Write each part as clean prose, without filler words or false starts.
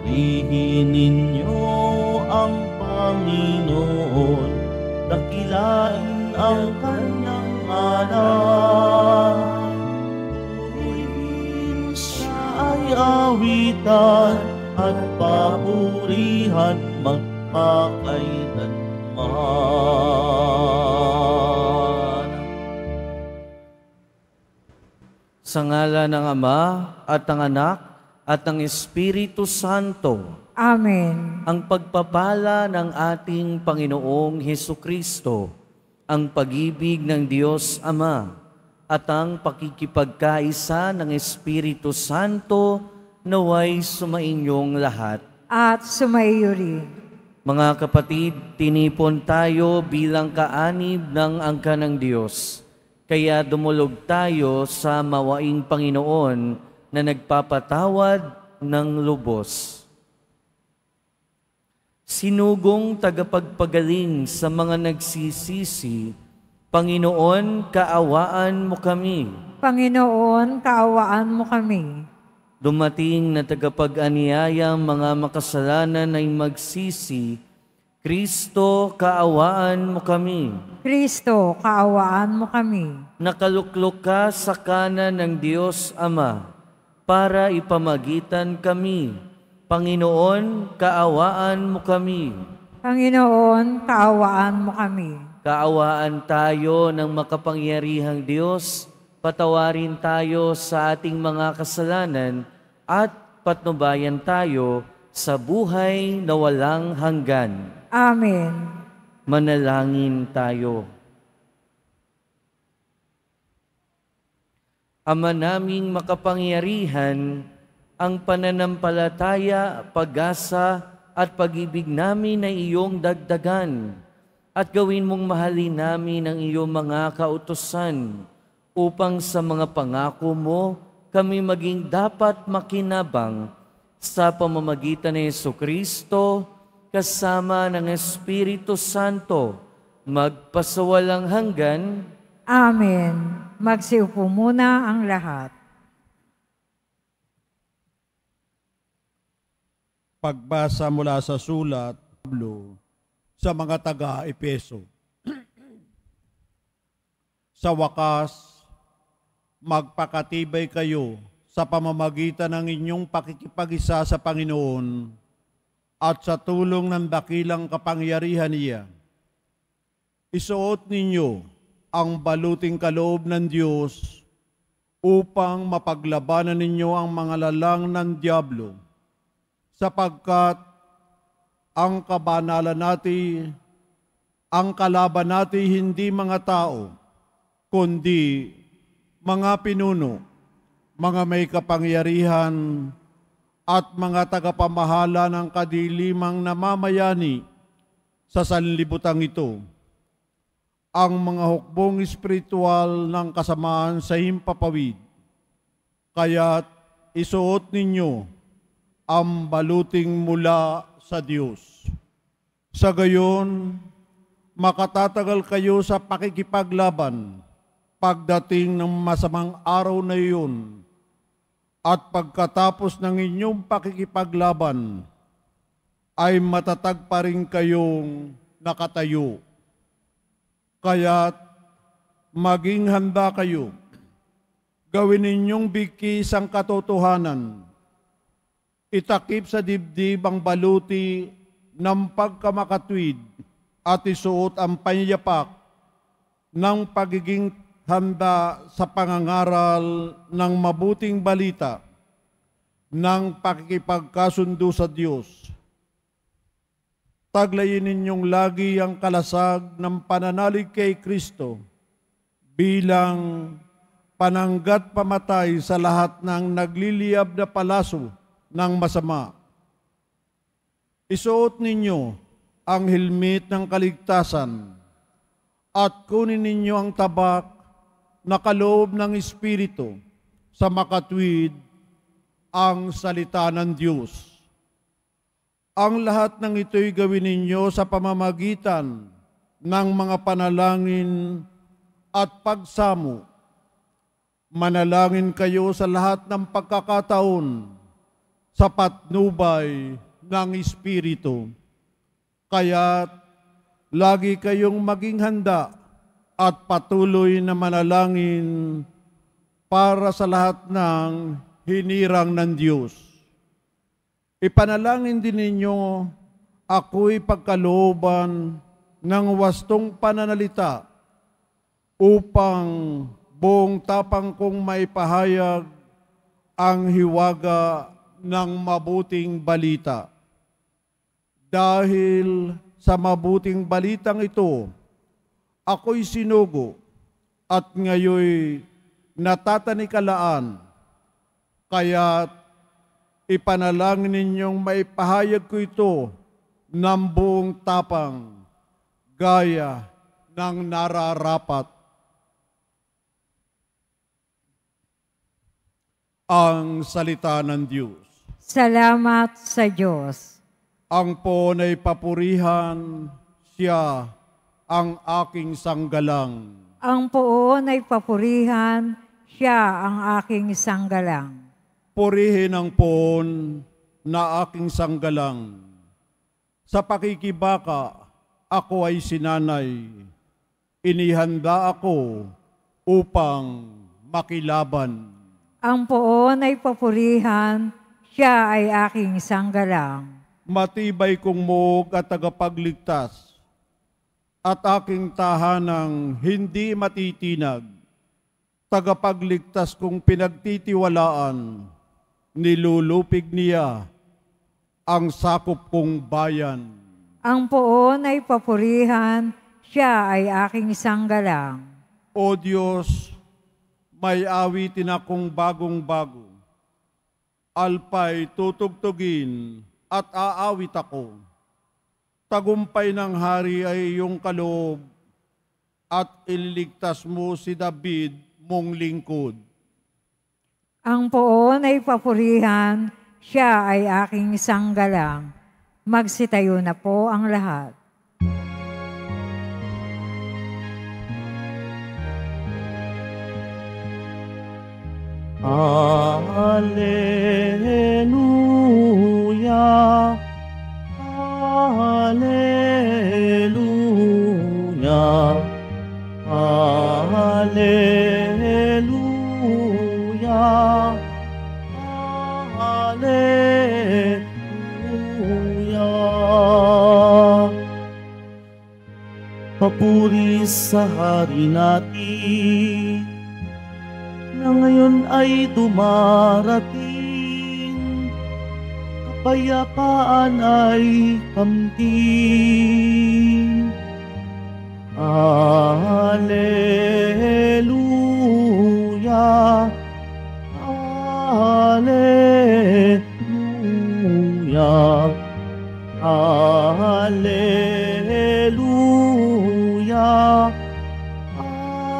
purihin ninyo ang Panginoon, dakilain ang kanyang ngalan. Purihin siya ay awitan at papurihan magpakailanman. Sa ngalan ng Ama at ng Anak at ng Espiritu Santo. Amen. Ang pagpapala ng ating Panginoong Hesukristo, ang pag-ibig ng Diyos Ama, at ang pakikipagkaisa ng Espiritu Santo naway sumainyong lahat. At sumaiyo rin. Mga kapatid, tinipon tayo bilang kaanib ng angka ng Diyos. Kaya dumulog tayo sa mawaing Panginoon na nagpapatawad ng lubos. Sinugong tagapagpagaling sa mga nagsisisi, Panginoon, kaawaan mo kami. Panginoon, kaawaan mo kami. Dumating na tagapag-aniyayang mga makasalanan ay magsisi, Kristo, kaawaan mo kami. Kristo, kaawaan mo kami. Nakaluklok ka sa kanan ng Diyos Ama para ipamagitan kami. Panginoon, kaawaan mo kami. Panginoon, kaawaan mo kami. Kaawaan tayo ng makapangyarihang Diyos, patawarin tayo sa ating mga kasalanan at patnubayan tayo sa buhay na walang hanggan. Amen. Manalangin tayo. Ama naming makapangyarihan, ang pananampalataya, pag-asa at pag-ibig namin ay iyong dagdagan at gawin mong mahalin namin ang iyong mga kautusan upang sa mga pangako mo kami maging dapat makinabang sa pamamagitan ni Jesucristo kasama ng Espiritu Santo magpasawalang hanggan. Amen. Magsiupo muna ang lahat. Pagbasa mula sa sulat Pablo sa mga taga-Epeso. Sa wakas, magpakatibay kayo sa pamamagitan ng inyong pakikipag-isa sa Panginoon at sa tulong ng dakilang kapangyarihan niya. Isuot ninyo ang baluting kaloob ng Diyos upang mapaglabanan ninyo ang mga lalang ng dyablo, sapagkat ang kabanalan natin, ang kalaban natin hindi mga tao, kundi mga pinuno, mga may kapangyarihan, at mga tagapamahala ng kadilimang namamayani sa sanlibutan ito, ang mga hukbong espiritual ng kasamaan sa himpapawid. Kaya't isuot ninyo ang baluting mula sa Diyos. Sa gayon, makatatagal kayo sa pakikipaglaban pagdating ng masamang araw na iyon, at pagkatapos ng inyong pakikipaglaban, ay matatag pa rin kayong nakatayo. Kaya't maging handa kayo, gawin ninyong bigkis ang katotohanan, itakip sa dibdib ang baluti ng pagkamakatwid at isuot ang panyayapak ng pagiging handa sa pangangaral ng mabuting balita ng pakikipagkasundo sa Diyos. Taglayin ninyong lagi ang kalasag ng pananalig kay Kristo bilang pananggat pamatay sa lahat ng nagliliyab na palaso ng masama. Isuot ninyo ang helmet ng kaligtasan at kunin ninyo ang tabak na kaloob ng Espiritu sa makatwid ang salita ng Diyos. Ang lahat ng ito'y gawin ninyo sa pamamagitan ng mga panalangin at pagsamo. Manalangin kayo sa lahat ng pagkakataon sa patnubay ng Espiritu. Kaya't lagi kayong maging handa at patuloy na manalangin para sa lahat ng hinirang ng Diyos. Ipanalangin din ninyo ako'y pagkalooban ng wastong pananalita upang buong tapang kong maipahayag ang hiwaga ng mabuting balita. Dahil sa mabuting balitang ito, ako'y sinugo at ngayoy natatanikalaan, kaya't ipanalangin ninyong maipahayag ko ito ng buong tapang, gaya ng nararapat. Ang salita ng Diyos. Salamat sa Diyos. Ang poon ay papurihan, siya ang aking sanggalang. Ang poon ay papurihan, siya ang aking sanggalang. Purihin ang poon na aking sanggalang. Sa pakikibaka, ako ay sinanay. Inihanda ako upang makilaban. Ang poon ay papurihan, siya ay aking sanggalang. Matibay kong muog at tagapagligtas, at aking tahanang hindi matitinag. Tagapagligtas kong pinagtitiwalaan, nilulupig niya ang sakop kong bayan. Ang poon ay papurihan, siya ay aking sanggalang. O Diyos, may awitin akong bagong-bago. Alpay tutugtugin at aawit ako. Tagumpay ng hari ay iyong kaloob at ililigtas mo si David mong lingkod. Ang poon ay papurihan, siya ay aking sanggalang. Magsitayo na po ang lahat. Alleluia, Alleluia, Alleluia, Alleluia. Papuri sa hari natin na ngayon ay dumarating, kapayapaan ay kamtin. Alleluia, Alleluia, Alleluia,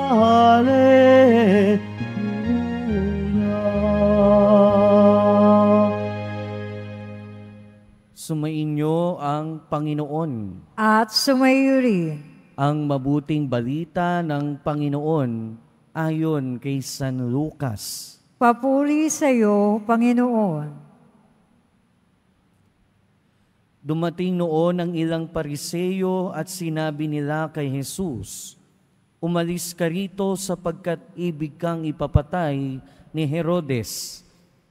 Alleluia. Sumainyo ang Panginoon. At sumayo rin. Ang mabuting balita ng Panginoon ayon kay San Lucas. Papuri sa iyo, Panginoon. Dumating noon ang ilang Pariseyo at sinabi nila kay Jesus, "Umalis ka rito sapagkat ibig kang ipapatay ni Herodes."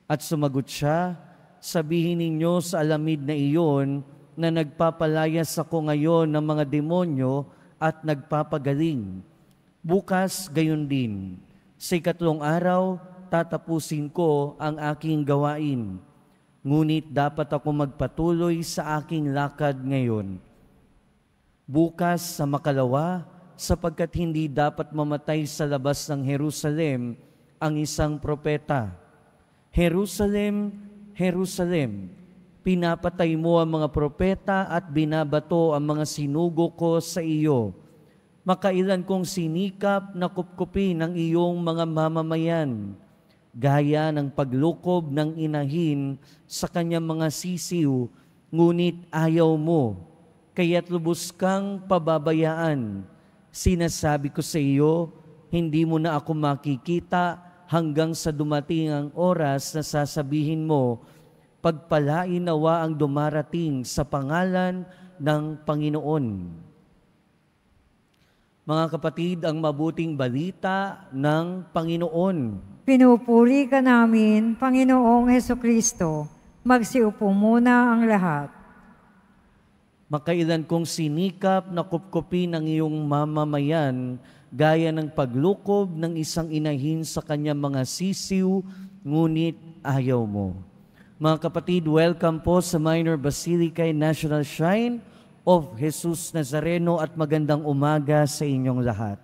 At sumagot siya, "Sabihin ninyo sa alamid na iyon na nagpapalayas ako ngayon ng mga demonyo at nagpapagaling. Bukas gayon din, sa 3 araw, tatapusin ko ang aking gawain. Ngunit dapat ako magpatuloy sa aking lakad ngayon. Bukas sa makalawa, sapagkat hindi dapat mamatay sa labas ng Jerusalem ang isang propeta. Jerusalem, Jerusalem, pinapatay mo ang mga propeta at binabato ang mga sinugo ko sa iyo. Makailan kong sinikap na kupkupin ang iyong mga mamamayan, gaya ng paglukob ng inahin sa kanyang mga sisiw, ngunit ayaw mo, kaya't lubos kang pababayaan. Sinasabi ko sa iyo, hindi mo na ako makikita hanggang sa dumating ang oras na sasabihin mo, pagpalain nawa ang dumarating sa pangalan ng Panginoon. Mga kapatid, ang mabuting balita ng Panginoon. Pinupuri ka namin, Panginoong Hesukristo. Magsiupo muna ang lahat. Makailan kong sinikap na kupkupin ang iyong mamamayan, gaya ng paglukob ng isang inahin sa kanyang mga sisiw, ngunit ayaw mo. Mga kapatid, welcome po sa Minor Basilica National Shrine of Jesus Nazareno at magandang umaga sa inyong lahat.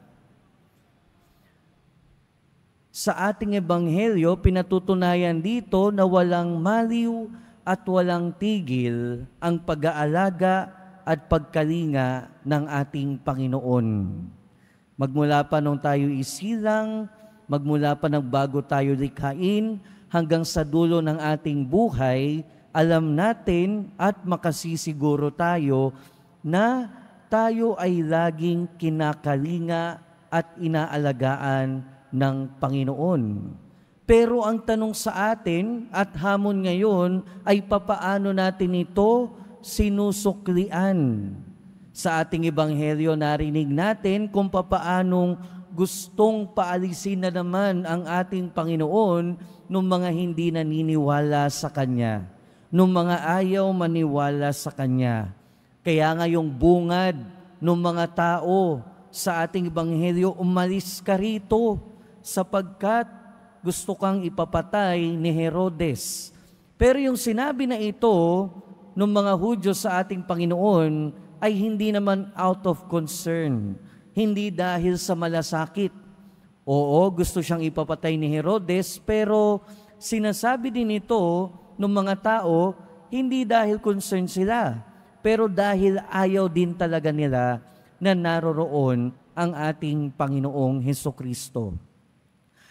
Sa ating ebanghelyo, pinatutunayan dito na walang maliw at walang tigil ang pag-aalaga at pagkalinga ng ating Panginoon. Magmula pa nung tayo isilang, magmula pa nang bago tayo likhain, hanggang sa dulo ng ating buhay, alam natin at makasisiguro tayo na tayo ay laging kinakalinga at inaalagaan ng Panginoon. Pero ang tanong sa atin at hamon ngayon ay papaano natin ito sinusuklian. Sa ating ebanghelyo narinig natin kung papaanong gustong paalisin na naman ang ating Panginoon nung mga hindi naniniwala sa Kanya, nung mga ayaw maniwala sa Kanya. Kaya nga yung bungad ng mga tao sa ating ebanghelyo, umalis ka rito sapagkat gusto kang ipapatay ni Herodes. Pero yung sinabi na ito ng mga Hudyo sa ating Panginoon ay hindi naman out of concern, hindi dahil sa malasakit. Oo, gusto siyang ipapatay ni Herodes, pero sinasabi din ito ng mga tao, hindi dahil concern sila, pero dahil ayaw din talaga nila na naroroon ang ating Panginoong Hesukristo.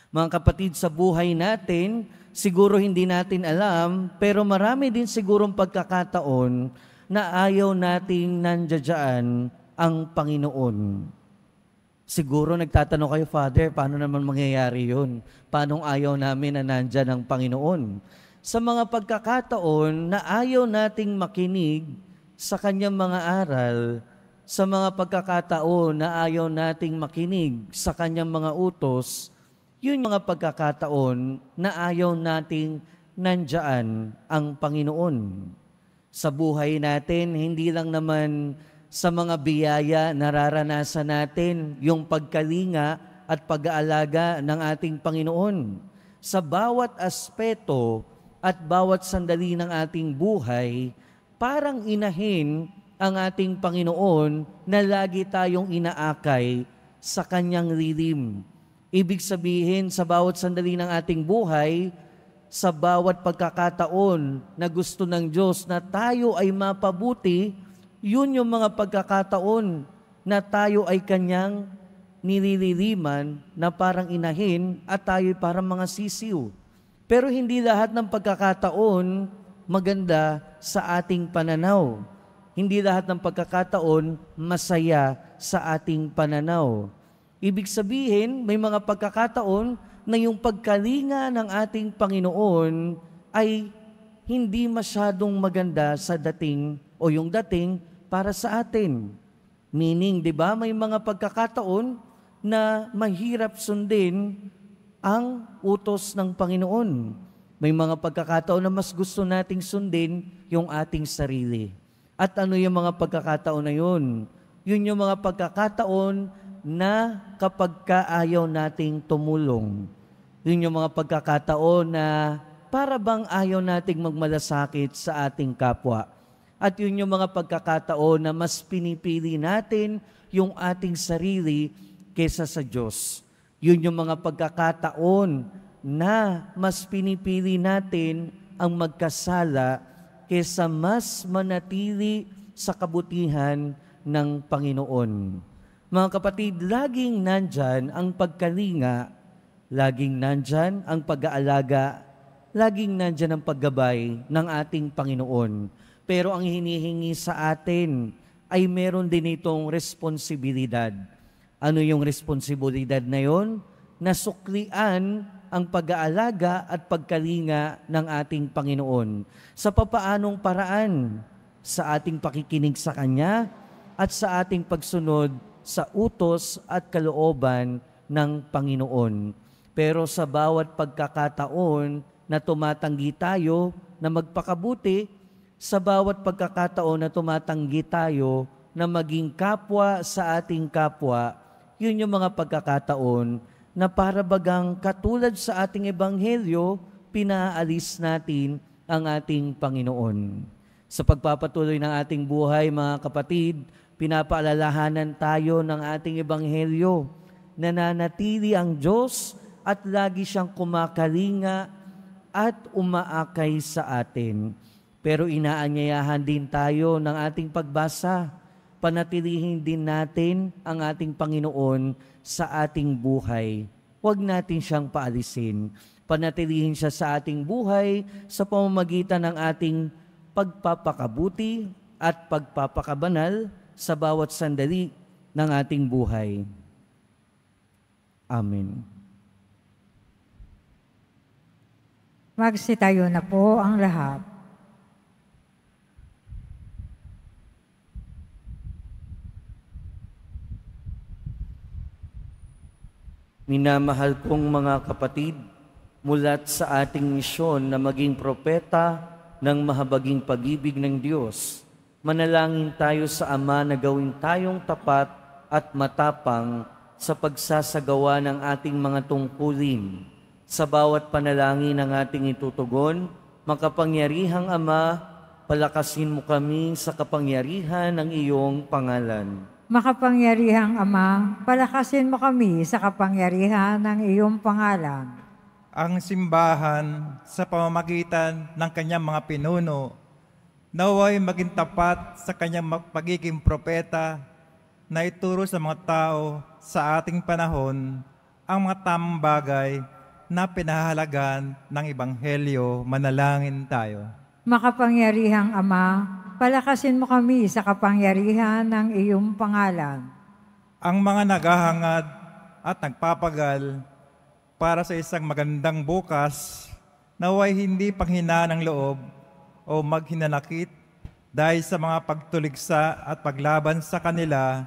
Mga kapatid, sa buhay natin, siguro hindi natin alam, pero marami din sigurong pagkakataon na ayaw nating nandiyan ang Panginoon. Siguro nagtatanong kayo, Father, paano naman mangyayari yun? Paano ayaw namin na nandyan ang Panginoon? Sa mga pagkakataon na ayaw nating makinig sa Kanyang mga aral, sa mga pagkakataon na ayaw nating makinig sa Kanyang mga utos, yun mga pagkakataon na ayaw nating nandyan ang Panginoon. Sa buhay natin, hindi lang naman sa mga biyaya nararanasan natin yung pagkalinga at pag-aalaga ng ating Panginoon. Sa bawat aspeto at bawat sandali ng ating buhay, parang inahin ang ating Panginoon na lagi tayong inaakay sa Kanyang lilim. Ibig sabihin, sa bawat sandali ng ating buhay, sa bawat pagkakataon na gusto ng Diyos na tayo ay mapabuti, yun yung mga pagkakataon na tayo ay Kanyang nilililiman na parang inahin at tayo parang mga sisiw. Pero hindi lahat ng pagkakataon maganda sa ating pananaw. Hindi lahat ng pagkakataon masaya sa ating pananaw. Ibig sabihin, may mga pagkakataon na yung pagkalinga ng ating Panginoon ay hindi masyadong maganda sa dating o yung dating para sa atin. Meaning, di ba, may mga pagkakataon na mahirap sundin ang utos ng Panginoon. May mga pagkakataon na mas gusto nating sundin yung ating sarili. At ano yung mga pagkakataon na yun? Yun yung mga pagkakataon na kapag kaayaw nating tumulong. Yun yung mga pagkakataon na para bang ayaw nating magmalasakit sa ating kapwa. At yun yung mga pagkakataon na mas pinipili natin yung ating sarili kesa sa Diyos. Yun yung mga pagkakataon na mas pinipili natin ang magkasala kesa mas manatili sa kabutihan ng Panginoon. Mga kapatid, laging nandyan ang pagkalinga, laging nandyan ang pag-aalaga, laging nandyan ang paggabay ng ating Panginoon. Pero ang hinihingi sa atin ay meron din itong responsibilidad. Ano yung responsibilidad na yon? Nasuklian ang pag-aalaga at pagkalinga ng ating Panginoon. Sa papaanong paraan? Sa ating pakikinig sa Kanya at sa ating pagsunod sa utos at kalooban ng Panginoon. Pero sa bawat pagkakataon na tumatanggi tayo na magpakabuti, sa bawat pagkakataon na tumatanggi tayo na maging kapwa sa ating kapwa, yun yung mga pagkakataon na para bagang katulad sa ating ebanghelyo, pinaalis natin ang ating Panginoon. Sa pagpapatuloy ng ating buhay, mga kapatid, pinapaalalahanan tayo ng ating ebanghelyo. Nananatili ang Diyos at lagi siyang kumakalinga at umaakay sa atin. Pero inaanyayahan din tayo ng ating pagbasa. Panatilihin din natin ang ating Panginoon sa ating buhay. Huwag natin siyang paalisin. Panatilihin siya sa ating buhay sa pamamagitan ng ating pagpapakabuti at pagpapakabanal sa bawat sandali ng ating buhay. Amen. Magsitayo na po ang lahat. Minamahal kong mga kapatid, mulat sa ating misyon na maging propeta ng mahabaging pag-ibig ng Diyos, manalangin tayo sa Ama na gawin tayong tapat at matapang sa pagsasagawa ng ating mga tungkulin. Sa bawat panalangin ng ating itutugon, makapangyarihang Ama, palakasin mo kami sa kapangyarihan ng iyong pangalan. Makapangyarihang Ama, palakasin mo kami sa kapangyarihan ng iyong pangalan. Ang simbahan sa pamamagitan ng kanyang mga pinuno, naway maging tapat sa kanyang pagiging propeta na ituro sa mga tao sa ating panahon ang mga tamang bagay na pinahahalagan ng Ebanghelyo. Manalangin tayo. Makapangyarihang Ama, palakasin mo kami sa kapangyarihan ng iyong pangalan. Ang mga naghahangad at nagpapagal para sa isang magandang bukas, naway hindi panghina ng loob o maghinanakit dahil sa mga pagtuligsa at paglaban sa kanila,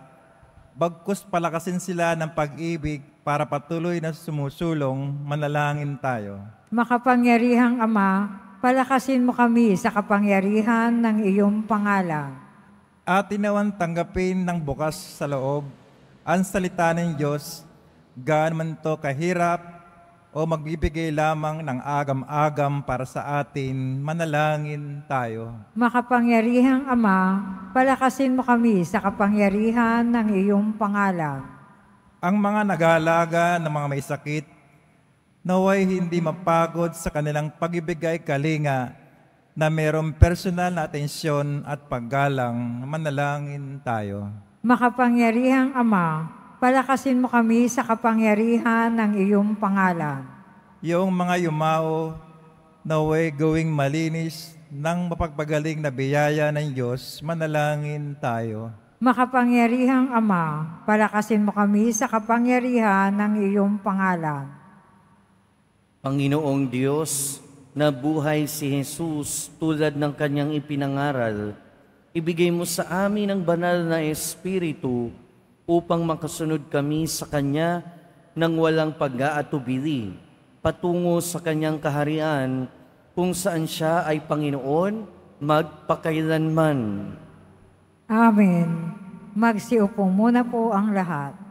bagkus palakasin sila ng pag-ibig para patuloy na sumusulong. Manalangin tayo. Makapangyarihang Ama, palakasin mo kami sa kapangyarihan ng iyong pangalan. At tinawan tanggapin ng bukas sa loob ang salita ng Diyos, gaan man to kahirap o magbibigay lamang ng agam-agam para sa atin. Manalangin tayo. Makapangyarihang Ama, palakasin mo kami sa kapangyarihan ng iyong pangalan. Ang mga nag-aalaga ng mga may sakit, naway hindi mapagod sa kanilang pagibigay kalinga na mayroong personal na atensyon at paggalang. Manalangin tayo. Makapangyarihang Ama, palakasin mo kami sa kapangyarihan ng iyong pangalan. Yung mga yumao, naway gawing malinis ng mapagpagaling na biyaya ng Diyos. Manalangin tayo. Makapangyarihang Ama, palakasin mo kami sa kapangyarihan ng iyong pangalan. Panginoong Diyos, na buhay si Jesus tulad ng kanyang ipinangaral, ibigay mo sa amin ang banal na Espiritu upang makasunod kami sa Kanya nang walang pag-aatubili, patungo sa Kanyang kaharian, kung saan Siya ay Panginoon magpakailanman. Amen. Magsiupo muna po ang lahat.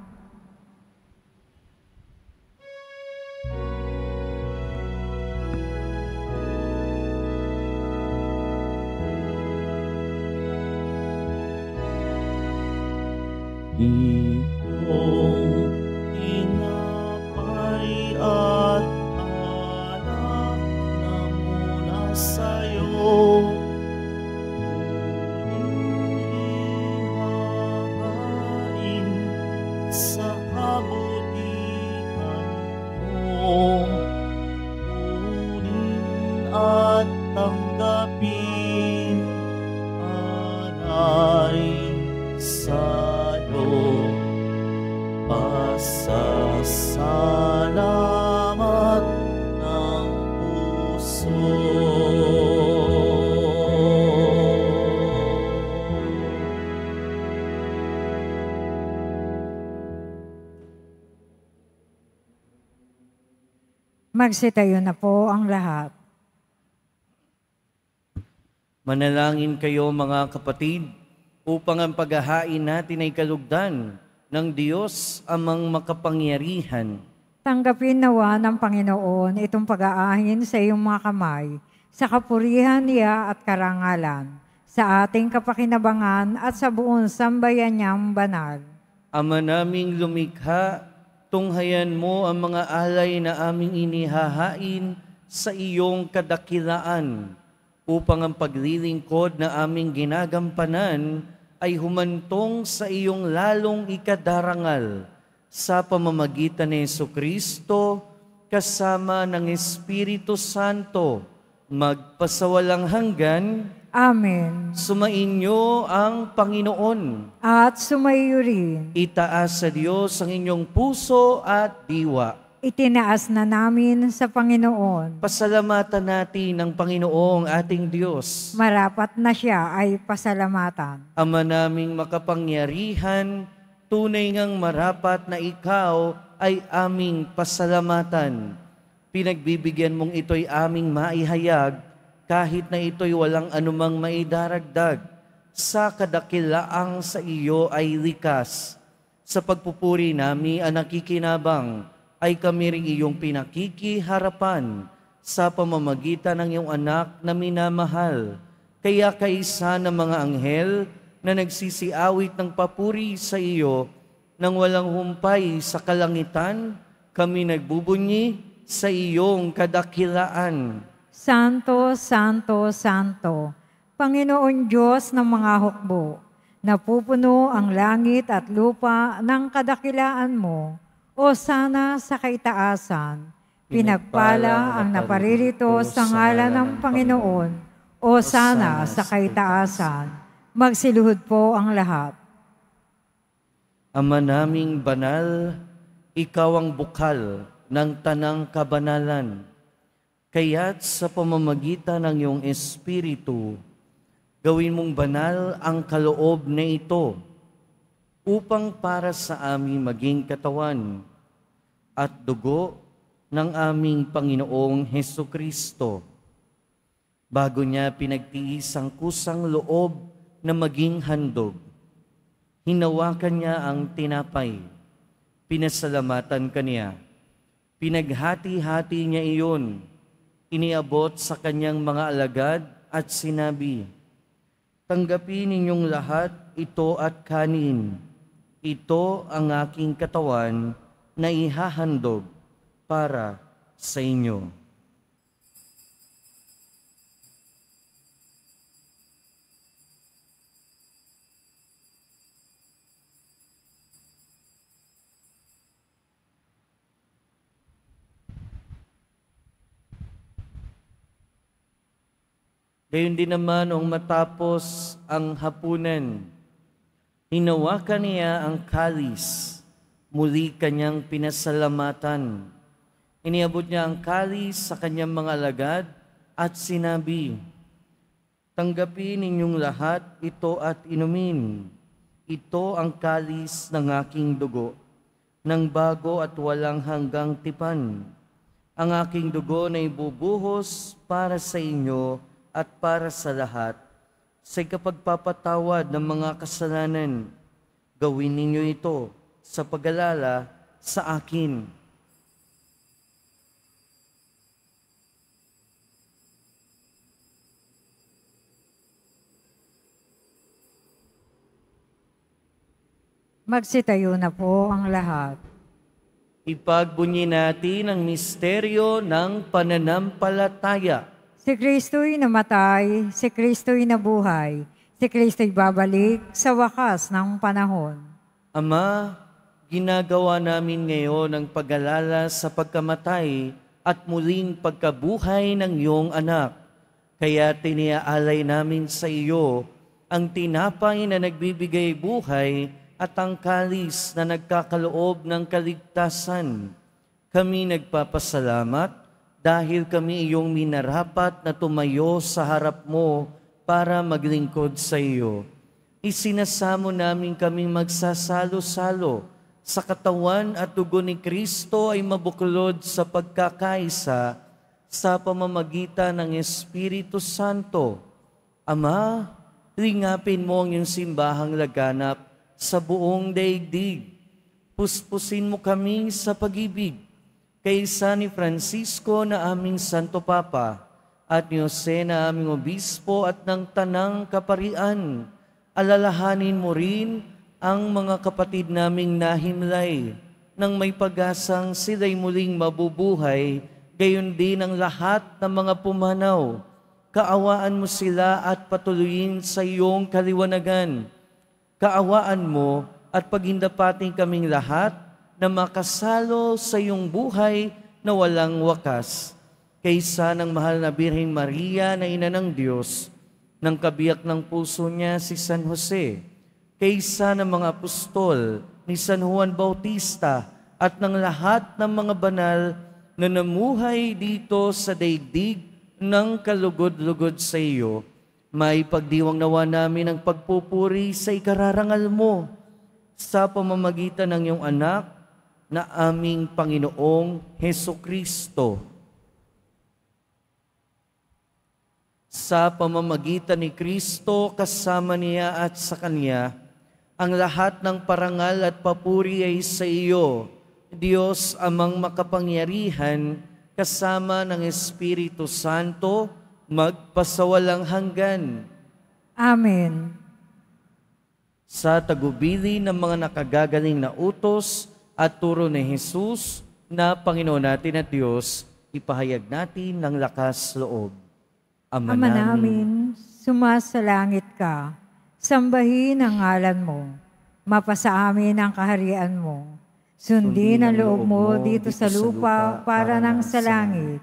Itong tinapay at alak na mula sa'yo, ihahain sa kabutihan mo, kunin at tanggapin, alay sa'yo. Magsitayo na po ang lahat. Manalangin kayo mga kapatid, upang ang paghahain natin ay kalugdan ng Diyos amang makapangyarihan. Tanggapin nawa ng Panginoon itong pag-aahin sa iyong mga kamay, sa kapurihan niya at karangalan, sa ating kapakinabangan at sa buong sambayan niyang banal. Ama naming lumikha, tunghayan mo ang mga alay na aming inihahain sa iyong kadakilaan, upang ang paglilingkod na aming ginagampanan ay humantong sa iyong lalong ikadarangal sa pamamagitan ni Jesucristo kasama ng Espiritu Santo, magpasawalang hanggan. Amen. Sumainyo ang Panginoon. At sumaiyo rin. Itaas sa Diyos ang inyong puso at diwa. Itinaas na namin sa Panginoon. Pasalamatan natin ang Panginoong ating Diyos. Marapat na siya ay pasalamatan. Ama naming makapangyarihan, tunay ngang marapat na ikaw ay aming pasalamatan. Pinagbibigyan mong ito'y aming maihayag, kahit na ito'y walang anumang maidaragdag. Sa kadakilaang sa iyo ay likas. Sa pagpupuri nami ang nakikinabang, ay kami ring iyong pinakikiharapan sa pamamagitan ng iyong anak na minamahal. Kaya kaisa ng mga anghel na nagsisiawit ng papuri sa iyo, nang walang humpay sa kalangitan, kami nagbubunyi sa iyong kadakilaan. Santo, Santo, Santo, Panginoon Diyos ng mga hukbo, napupuno ang langit at lupa ng kadakilaan mo. O sana sa kaitaasan, pinagpala ang naparirito sa ngalan ng Panginoon. O sana sa kaitaasan, magsiluhod po ang lahat. Ama naming banal, ikaw ang bukal ng tanang kabanalan. Kaya't sa pamamagitan ng iyong Espiritu, gawin mong banal ang kaloob na ito, upang para sa aming maging katawan at dugo ng aming Panginoong Hesukristo. Bago niya pinagtiis ang kusang loob na maging handog, hinawakan niya ang tinapay, pinasalamatan kaniya, pinaghati-hati niya iyon, iniabot sa kanyang mga alagad at sinabi, "Tanggapin ninyong lahat ito at kanin. Ito ang aking katawan na ihahandog para sa inyo." Gayon din naman nung matapos ang hapunan, hinawakan niya ang kalis, muli kanyang pinasalamatan. Iniabot niya ang kalis sa kanyang mga alagad at sinabi, "Tanggapin ninyong lahat ito at inumin. Ito ang kalis ng aking dugo, ng bago at walang hanggang tipan. Ang aking dugo na ibubuhos para sa inyo at para sa lahat, sa kapagpapatawad ng mga kasalanan. Gawin ninyo ito sa pag-alala sa akin." Magsitayo na po ang lahat. Ipagbunyi natin ang misteryo ng pananampalataya. Si Kristo'y namatay, si Kristo'y nabuhay, si Kristo'y babalik sa wakas ng panahon. Ama, ginagawa namin ngayon ang pag-alala sa pagkamatay at muling pagkabuhay ng iyong anak. Kaya tiniaalay namin sa iyo ang tinapay na nagbibigay buhay at ang kalis na nagkakaloob ng kaligtasan. Kami nagpapasalamat dahil kami iyong minarapat na tumayo sa harap mo para maglingkod sa iyo. Isinasamo namin kaming magsasalo-salo sa katawan at dugo ni Kristo ay mabuklod sa pagkakaisa sa pamamagitan ng Espiritu Santo. Ama, lingapin mo ang iyong simbahang laganap sa buong daigdig. Puspusin mo kami sa pag-ibig kaysa ni Francisco na aming Santo Papa at ni Jose na aming Obispo at ng Tanang Kaparian. Alalahanin mo rin ang mga kapatid naming nahimlay nang may pag-asang sila'y muling mabubuhay, gayon din ang lahat ng mga pumanaw. Kaawaan mo sila at patuloyin sa iyong kaliwanagan. Kaawaan mo at paghindapating kaming lahat na makasalo sa iyong buhay na walang wakas. Kaysa ng mahal na Birheng Maria na Ina ng Diyos, ng kabiyak ng puso niya si San Jose, kaysa ng mga apostol ni San Juan Bautista at ng lahat ng mga banal na namuhay dito sa daigdig ng kalugod-lugod sa iyo, may pagdiwang nawa namin ang pagpupuri sa ikararangal mo sa pamamagitan ng iyong anak na aming Panginoong Hesukristo. Sa pamamagitan ni Kristo, kasama niya at sa Kanya, ang lahat ng parangal at papuri ay sa iyo, Diyos amang makapangyarihan, kasama ng Espiritu Santo, magpasawalang hanggan. Amen. Sa tagubili ng mga nakagagaling na utos at turo ni Jesus na Panginoon natin at Diyos, ipahayag natin ng lakas loob. Ama namin, sumasalangit ka, sambahin ang ngalan mo, mapasa amin ang kaharian mo, sundin ang loob mo dito sa lupa para nang sa langit.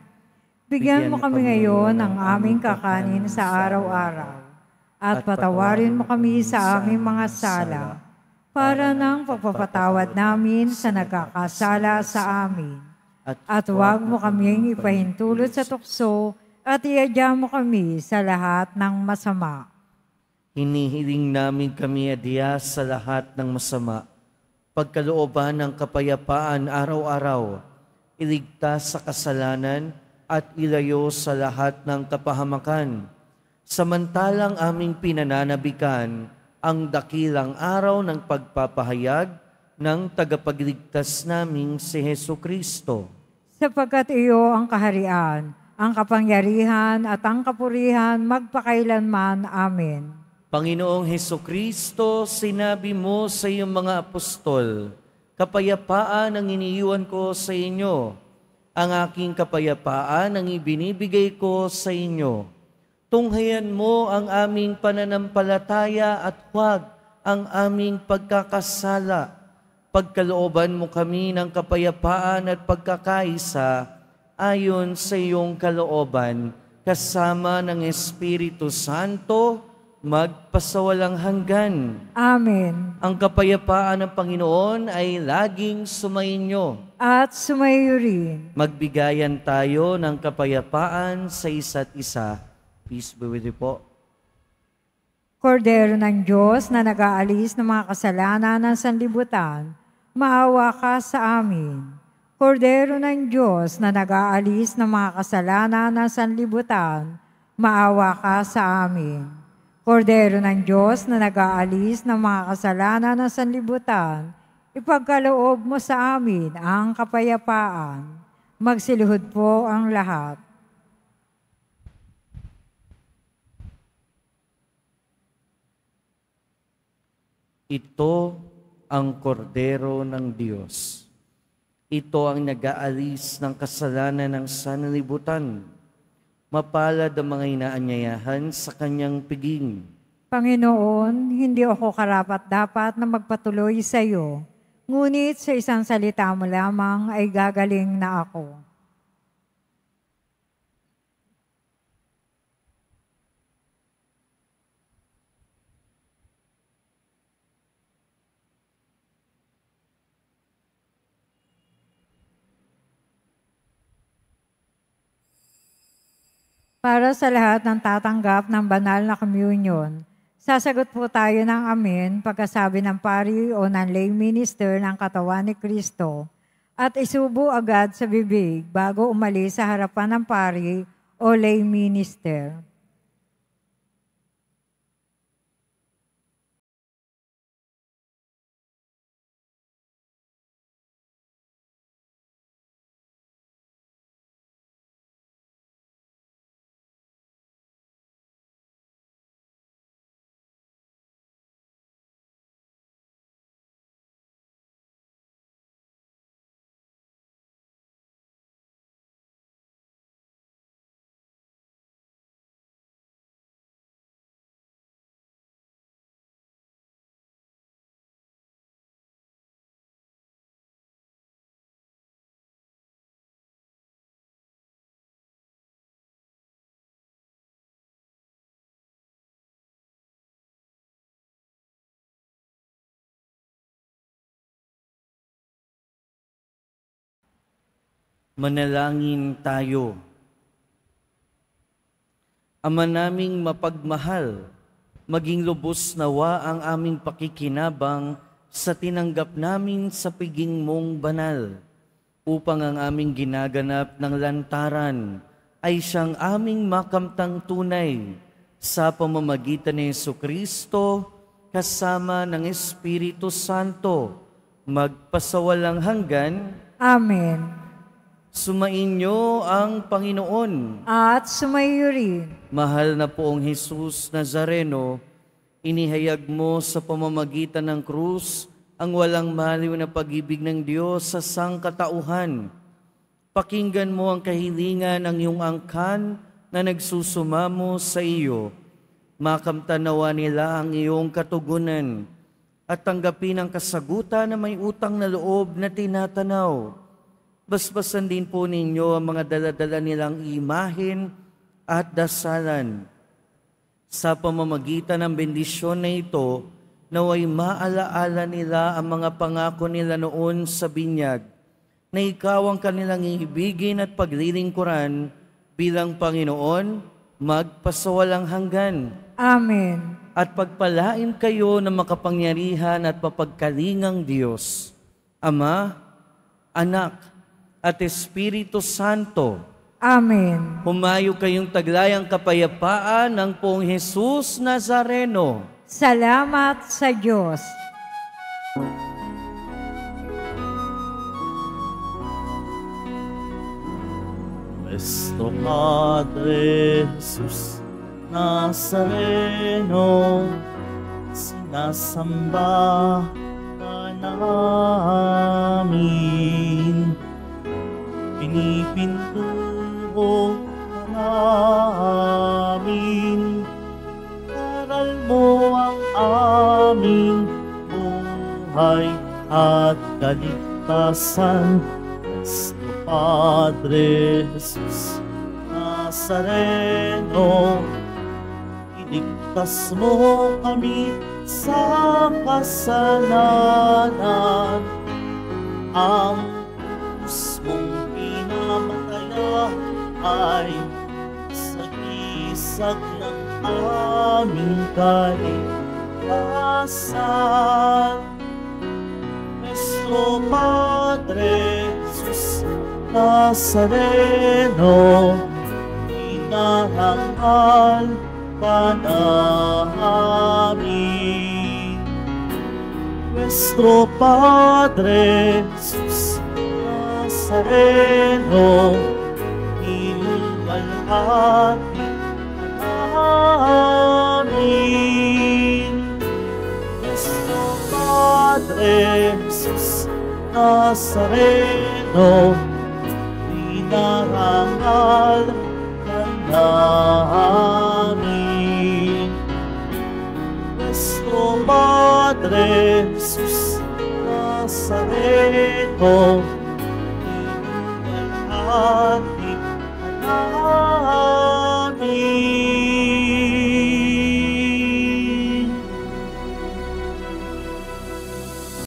Bigyan mo kami ngayon ng aming kakanin sa araw-araw, at patawarin mo kami sa aming mga sala, para nang pagpapatawad namin sa nagkakasala sa amin. At huwag mo kaming ipahintulot sa tukso, at iadya mo kami sa lahat ng masama. Hinihiling namin kami adya sa lahat ng masama, pagkalooban ng kapayapaan araw-araw, iligtas sa kasalanan at ilayo sa lahat ng kapahamakan. Samantalang aming pinananabikan ang dakilang araw ng pagpapahayag ng tagapagligtas naming si Hesukristo. Sapagkat iyo ang kaharian, ang kapangyarihan at ang kapurihan magpakailanman. Amen. Panginoong Hesukristo, sinabi mo sa iyong mga apostol, kapayapaan ang iniiwan ko sa inyo. Ang aking kapayapaan ang ibinibigay ko sa inyo. Tunghayan mo ang aming pananampalataya at huwag ang aming pagkakasala. Pagkalooban mo kami ng kapayapaan at pagkakaisa, ayon sa iyong kalooban, kasama ng Espiritu Santo, magpasawalang hanggan. Amen. Ang kapayapaan ng Panginoon ay laging sumainyo. At sumayo rin. Magbigayan tayo ng kapayapaan sa isa't isa. Peace be with you po. Kordero ng Diyos na nag-aalis ng mga kasalanan ng sanlibutan, maawa ka sa amin. Kordero ng Diyos na nag-aalis ng mga kasalanan ng sanlibutan, maawa ka sa amin. Kordero ng Diyos na nag-aalis ng mga kasalanan ng sanlibutan, ipagkaloob mo sa amin ang kapayapaan. Magsiluhod po ang lahat. Ito ang kordero ng Diyos. Ito ang nag-aalis ng kasalanan ng sanlibutan. Mapalad ang mga inaanyayahan sa kanyang piging. Panginoon, hindi ako karapat-dapat na magpatuloy sa iyo, ngunit sa isang salita mo lamang ay gagaling na ako. Para sa lahat ng tatanggap ng banal na communion, Sasagot po tayo ng amen pagkasabi ng pari o ng lay minister ng katawan ni Kristo at isubo agad sa bibig bago umalis sa harapan ng pari o lay minister. Manalangin tayo. Ama naming mapagmahal, maging lubos nawa ang aming pakikinabang sa tinanggap namin sa piging mong banal, upang ang aming ginaganap ng lantaran ay siyang aming makamtang tunay sa pamamagitan ni Jesucristo kasama ng Espiritu Santo, magpasawalang hanggan. Amen. Sumainyo ang Panginoon. At sumaiyo rin. Mahal na poong Jesus Nazareno, inihayag mo sa pamamagitan ng krus ang walang maliw na pag-ibig ng Diyos sa sangkatauhan. Pakinggan mo ang kahilingan ng iyong angkan na nagsusumamo sa iyo. Makamtanawa nila ang iyong katugunan at tanggapin ang kasagutan na may utang na loob na tinatanaw. Basbasan din po ninyo ang mga daladala nilang imahin at dasalan. Sa pamamagitan ng bendisyon na ito, naway maalaala nila ang mga pangako nila noon sa binyag, na ikaw ang kanilang iibigin at paglilingkuran bilang Panginoon, magpasawalang hanggan. Amen. At pagpalain kayo ng makapangyarihan at mapagkalingang Diyos, Ama, Anak, at Espiritu Santo. Amen. Humayo kayong taglayang kapayapaan ng Poong Jesus Nazareno. Salamat sa Diyos. Nuestro Padre Jesus Nazareno, sinasamba ka namin. Pinipintuho ka namin, aral mo ang aming buhay at kaligtasan. Nuestro Padre Jesus Nazareno, iligtas mo kami sa kasalanan. Ang mong pinamataya ay sagisag ng aming kaligtasan. Nuestro Padre Jesus Nazareno, inarangal ka namin. Nuestro Padre Jesus Nazareno, iluwalhati namin. Nuestro Padre Jesus Nazareno, inarangal ka namin. Nuestro Padre Jesus Nazareno, at